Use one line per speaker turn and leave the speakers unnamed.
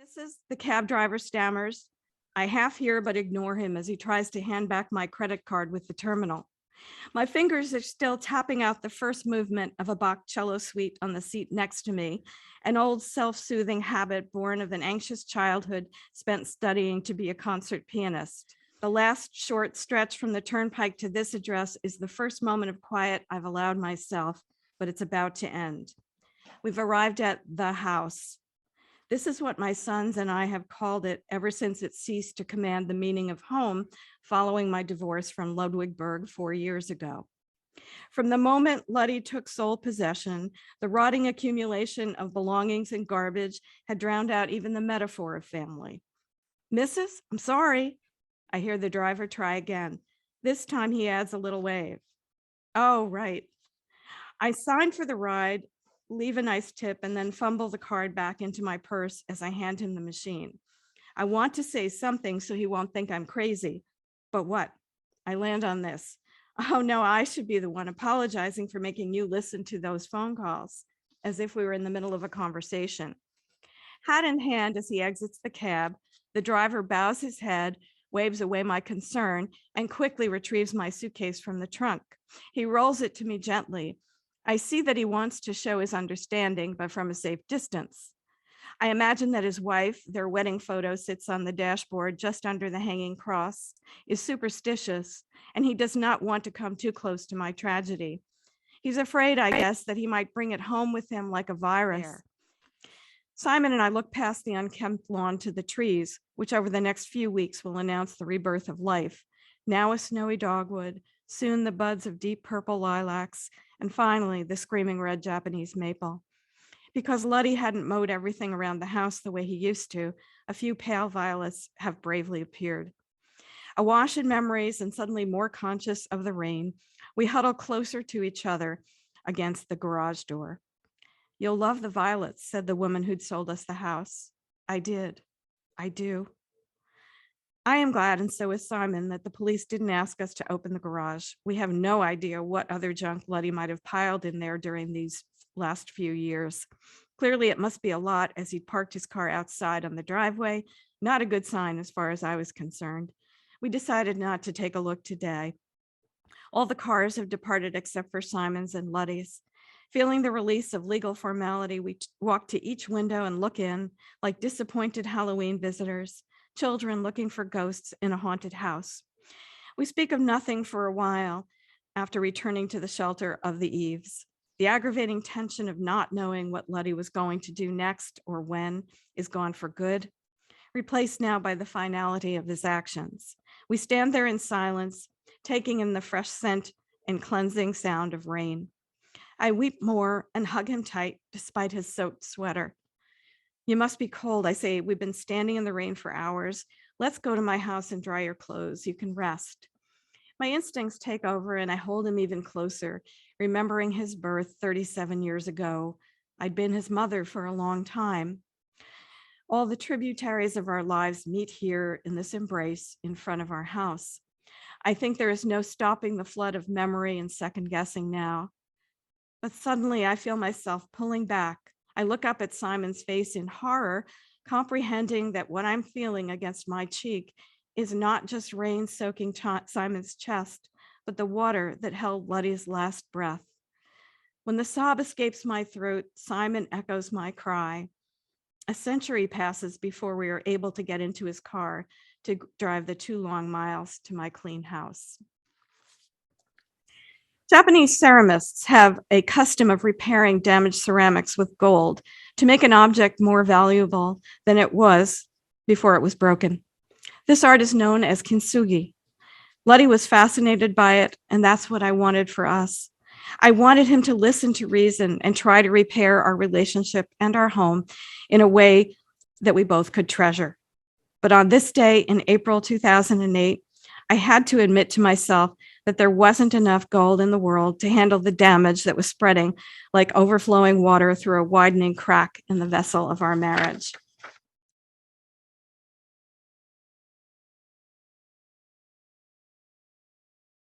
Mrs. The cab driver stammers. I half hear but ignore him as he tries to hand back my credit card with the terminal. My fingers are still tapping out the first movement of a Bach cello suite on the seat next to me, an old self-soothing habit born of an anxious childhood spent studying to be a concert pianist. The last short stretch from the turnpike to this address is the first moment of quiet I've allowed myself, but it's about to end. We've arrived at the house. This is what my sons and I have called it ever since it ceased to command the meaning of home following my divorce from Ludwigburg 4 years ago. From the moment Luddy took sole possession, the rotting accumulation of belongings and garbage had drowned out even the metaphor of family. Mrs., I'm sorry. I hear the driver try again. This time he adds a little wave. Oh, right. I sign for the ride, leave a nice tip, and then fumble the card back into my purse as I hand him the machine. I want to say something so he won't think I'm crazy, but what? I land on this. Oh no, I should be the one apologizing for making you listen to those phone calls, as if we were in the middle of a conversation. Hat in hand as he exits the cab, the driver bows his head, waves away my concern, and quickly retrieves my suitcase from the trunk. He rolls it to me gently. I see that he wants to show his understanding, but from a safe distance. I imagine that his wife, their wedding photo sits on the dashboard just under the hanging cross, is superstitious, and he does not want to come too close to my tragedy. He's afraid, I guess, that he might bring it home with him like a virus. Simon and I look past the unkempt lawn to the trees, which over the next few weeks will announce the rebirth of life. Now a snowy dogwood, soon the buds of deep purple lilacs, and finally the screaming red Japanese maple. Because Luddy hadn't mowed everything around the house the way he used to, a few pale violets have bravely appeared. Awash in memories and suddenly more conscious of the rain, we huddle closer to each other against the garage door. You'll love the violets, said the woman who'd sold us the house. I did. I do. I am glad, and so is Simon, that the police didn't ask us to open the garage. We have no idea what other junk Luddy might have piled in there during these last few years. Clearly, it must be a lot, as he'd parked his car outside on the driveway. Not a good sign as far as I was concerned. We decided not to take a look today. All the cars have departed except for Simon's and Luddy's. Feeling the release of legal formality, we walk to each window and look in like disappointed Halloween visitors, children looking for ghosts in a haunted house. We speak of nothing for a while after returning to the shelter of the eaves. The aggravating tension of not knowing what Luddy was going to do next or when is gone for good, replaced now by the finality of his actions. We stand there in silence, taking in the fresh scent and cleansing sound of rain. I weep more and hug him tight despite his soaked sweater. You must be cold, I say. We've been standing in the rain for hours. Let's go to my house and dry your clothes. You can rest. My instincts take over and I hold him even closer, remembering his birth 37 years ago. I'd been his mother for a long time. All the tributaries of our lives meet here in this embrace in front of our house. I think there is no stopping the flood of memory and second guessing now. But suddenly I feel myself pulling back. I look up at Simon's face in horror, comprehending that what I'm feeling against my cheek is not just rain soaking Simon's chest, but the water that held Luddy's last breath. When the sob escapes my throat, Simon echoes my cry. A century passes before we are able to get into his car to drive the 2 long miles to my clean house. Japanese ceramists have a custom of repairing damaged ceramics with gold to make an object more valuable than it was before it was broken. This art is known as kintsugi. Luddy was fascinated by it, and that's what I wanted for us. I wanted him to listen to reason and try to repair our relationship and our home in a way that we both could treasure. But on this day in April 2008, I had to admit to myself that there wasn't enough gold in the world to handle the damage that was spreading like overflowing water through a widening crack in the vessel of our marriage.